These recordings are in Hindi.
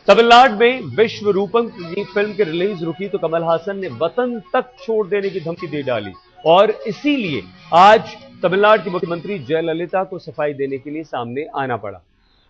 तमिलनाडु में विश्व रूपम की फिल्म की रिलीज रुकी तो कमल हासन ने वतन तक छोड़ देने की धमकी दे डाली और इसीलिए आज तमिलनाडु की मुख्यमंत्री जयललिता को सफाई देने के लिए सामने आना पड़ा।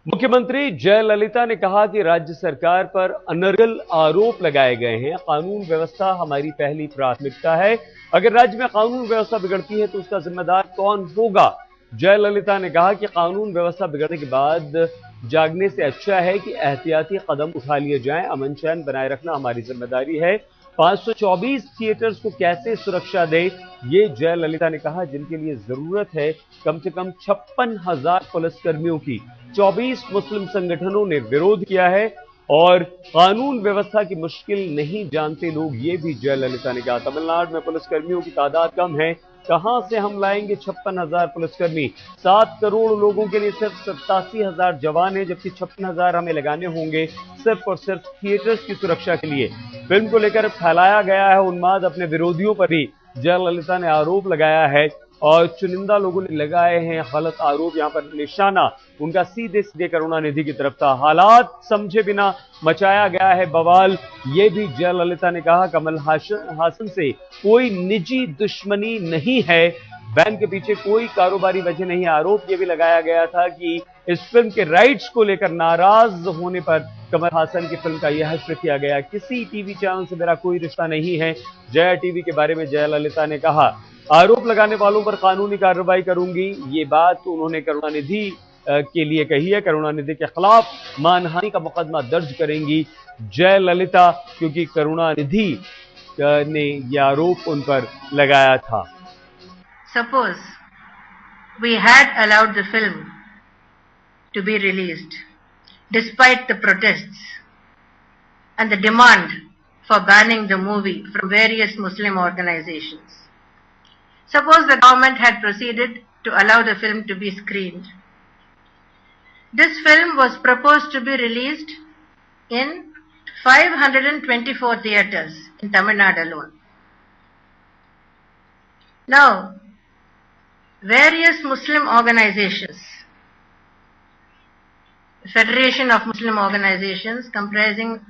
मुख्यमंत्री जयललिता ने कहा कि राज्य सरकार पर अनर्गल आरोप लगाए गए हैं। कानून व्यवस्था हमारी पहली प्राथमिकता है। अगर राज्य में कानून व्यवस्था बिगड़ती है तो उसका जिम्मेदार कौन होगा? जयललिता ने कहा कि कानून व्यवस्था बिगड़ने के बाद जागने से अच्छा है कि एहतियाती कदम उठा लिए जाएं। अमन चैन बनाए रखना हमारी जिम्मेदारी है। 524 थिएटर्स को कैसे सुरक्षा दे, ये जयललिता ने कहा, जिनके लिए जरूरत है कम से कम 56,000 पुलिसकर्मियों की। 24 मुस्लिम संगठनों ने विरोध किया है और कानून व्यवस्था की मुश्किल नहीं जानते लोग, ये भी जयललिता ने कहा। तमिलनाडु में पुलिसकर्मियों की तादाद कम है, कहां से हम लाएंगे 56,000 पुलिसकर्मी? 7 करोड़ लोगों के लिए सिर्फ 87,000 जवान हैं, जबकि 56,000 हमें लगाने होंगे सिर्फ और सिर्फ थिएटर्स की सुरक्षा के लिए। फिल्म को लेकर फैलाया गया है उन्माद, अपने विरोधियों पर भी जयललिता ने आरोप लगाया है और चुनिंदा लोगों ने लगाए हैं गलत आरोप। यहां पर निशाना उनका सीधे सीधे करुणानिधि की तरफ था। हालात समझे बिना मचाया गया है बवाल, ये भी जयललिता ने कहा। कमल हासन से कोई निजी दुश्मनी नहीं है, बैन के पीछे कोई कारोबारी वजह नहीं है। आरोप यह भी लगाया गया था कि इस फिल्म के राइट्स को लेकर नाराज होने पर कमल हासन की फिल्म का यह हश्र किया गया। किसी टीवी चैनल से मेरा कोई रिश्ता नहीं है, जया टीवी के बारे में जयललिता ने कहा। आरोप लगाने वालों पर कानूनी कार्रवाई करूंगी, ये बात उन्होंने करुणानिधि के लिए कही है। करुणानिधि के खिलाफ मानहानि का मुकदमा दर्ज करेंगी जयललिता, क्योंकि करुणानिधि ने यह आरोप उन पर लगाया था। Suppose we had allowed the film to be released despite the protests and the demand for banning the movie from various Muslim organizations. Suppose the government had proceeded to allow the film to be screened. This film was proposed to be released in 524 theatres in Tamil Nadu alone. Now, various Muslim organizations, Federation of Muslim Organizations comprising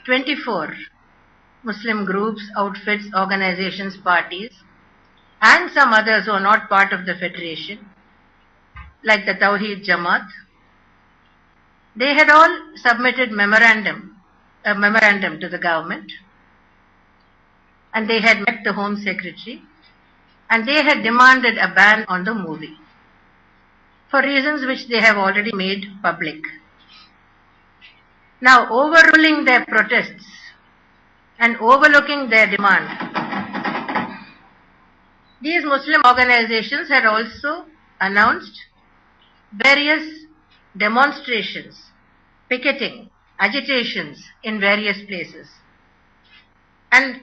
24 Muslim groups, outfits, organizations, parties, and some others who are not part of the federation, like the Tawheed Jamaat, they had all submitted a memorandum to the government, and they had met the Home Secretary, and they had demanded a ban on the movie for reasons which they have already made public. Now, overruling their protests and overlooking their demand, these Muslim organizations had also announced various demonstrations, picketing, agitations in various places. And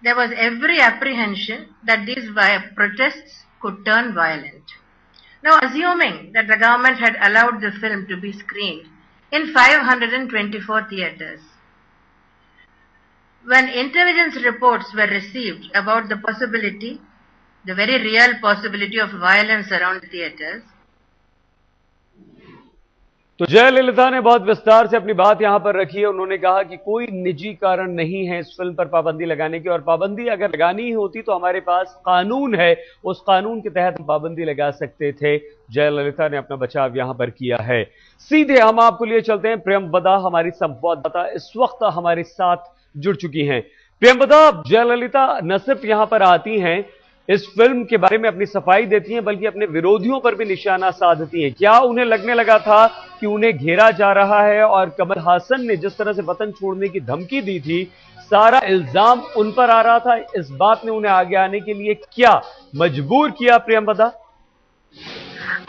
there was every apprehension that these protests could turn violent. Now, assuming that the government had allowed the film to be screened in 524 theatres, when intelligence reports were received about the possibility, the very real possibility of violence around theatres, तो जयललिता ने बहुत विस्तार से अपनी बात यहां पर रखी है। उन्होंने कहा कि कोई निजी कारण नहीं है इस फिल्म पर पाबंदी लगाने की, और पाबंदी अगर लगानी ही होती तो हमारे पास कानून है, उस कानून के तहत हम पाबंदी लगा सकते थे। जयललिता ने अपना बचाव यहां पर किया है। सीधे हम आपको लिए चलते हैं। प्रियंवदा हमारी संवाददाता इस वक्त हमारे साथ जुड़ चुकी हैं। प्रियंवदा, जयललिता न सिर्फ यहां पर आती हैं, इस फिल्म के बारे में अपनी सफाई देती हैं, बल्कि अपने विरोधियों पर भी निशाना साधती हैं। क्या उन्हें लगने लगा था कि उन्हें घेरा जा रहा है और कमल हासन ने जिस तरह से वतन छोड़ने की धमकी दी थी, सारा इल्जाम उन पर आ रहा था? इस बात ने उन्हें आगे आने के लिए क्या मजबूर किया प्रियंवदा?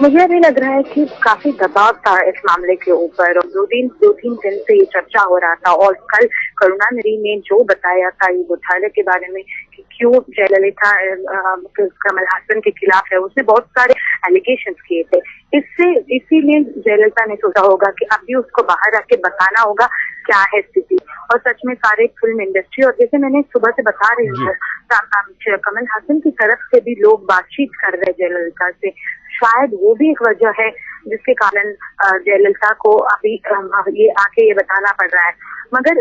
मुझे भी लग रहा है कि काफी दबाव था इस मामले के ऊपर, और दो तीन दिन से ये चर्चा हो रहा था। और कल करुणानिधि ने जो बताया था ये घोटाले के बारे में कि क्यों जयललिता कमल हासन के खिलाफ है, उसने बहुत सारे एलिगेशंस किए थे। इसीलिए जयललिता ने सोचा होगा कि अभी उसको बाहर आके बताना होगा क्या है स्थिति। और सच में सारे फिल्म इंडस्ट्री, और जैसे मैंने सुबह से बता रही हूँ, कमल हासन की तरफ से भी लोग बातचीत कर रहे जयललिता से। शायद वो भी एक वजह है जिसके कारण जयललिता को अभी ये आके ये बताना पड़ रहा है। मगर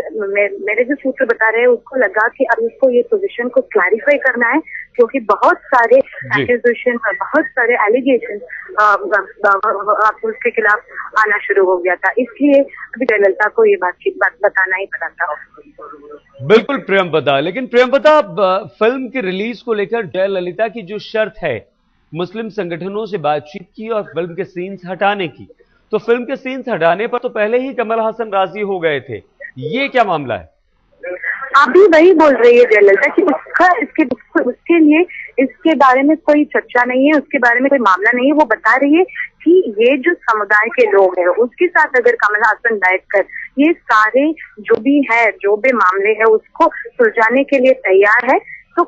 मेरे जो सूत्र बता रहे हैं उसको लगा कि अब उसको ये पोजीशन को क्लैरिफाई करना है, क्योंकि बहुत सारे एक्यूजेशन और बहुत सारे एलिगेशन उसके खिलाफ आना शुरू हो गया था, इसलिए अभी जयललिता को ये बात बताना ही पड़ा था। बिल्कुल प्रियंवदा, लेकिन प्रियंवदा फिल्म की रिलीज को लेकर जयललिता की जो शर्त है मुस्लिम संगठनों से बातचीत की और फिल्म के सीन्स हटाने की, तो फिल्म के सीन्स हटाने पर तो पहले ही कमल हासन राजी हो गए थे, ये क्या मामला है? अभी वही बोल रही है जयललिता कि उसके लिए इसके बारे में कोई चर्चा नहीं है, उसके बारे में कोई मामला नहीं है। वो बता रही है कि ये जो समुदाय के लोग हैं उसके साथ अगर कमल हासन बैठकर ये सारे जो भी मामले हैं उसको सुलझाने के लिए तैयार है, तो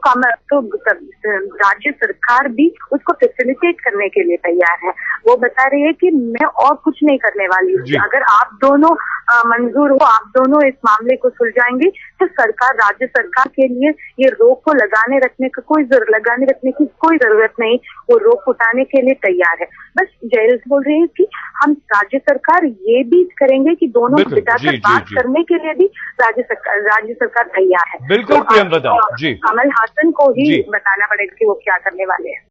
राज्य सरकार भी उसको फैसिलिटेट करने के लिए तैयार है। वो बता रही है कि मैं और कुछ नहीं करने वाली हूँ, अगर आप दोनों मंजूर हो, आप दोनों इस मामले को सुलझाएंगे तो राज्य सरकार के लिए ये रोक को लगाने रखने की कोई जरूरत नहीं, वो रोक उठाने के लिए तैयार है। बस जयललिता बोल रही है कि हम राज्य सरकार ये भी करेंगे कि दोनों बिठाकर बात करने के लिए भी राज्य सरकार तैयार है। बिल्कुल प्रियंवदा जी, कमल हासन को ही बताना पड़ेगा कि वो क्या करने वाले हैं।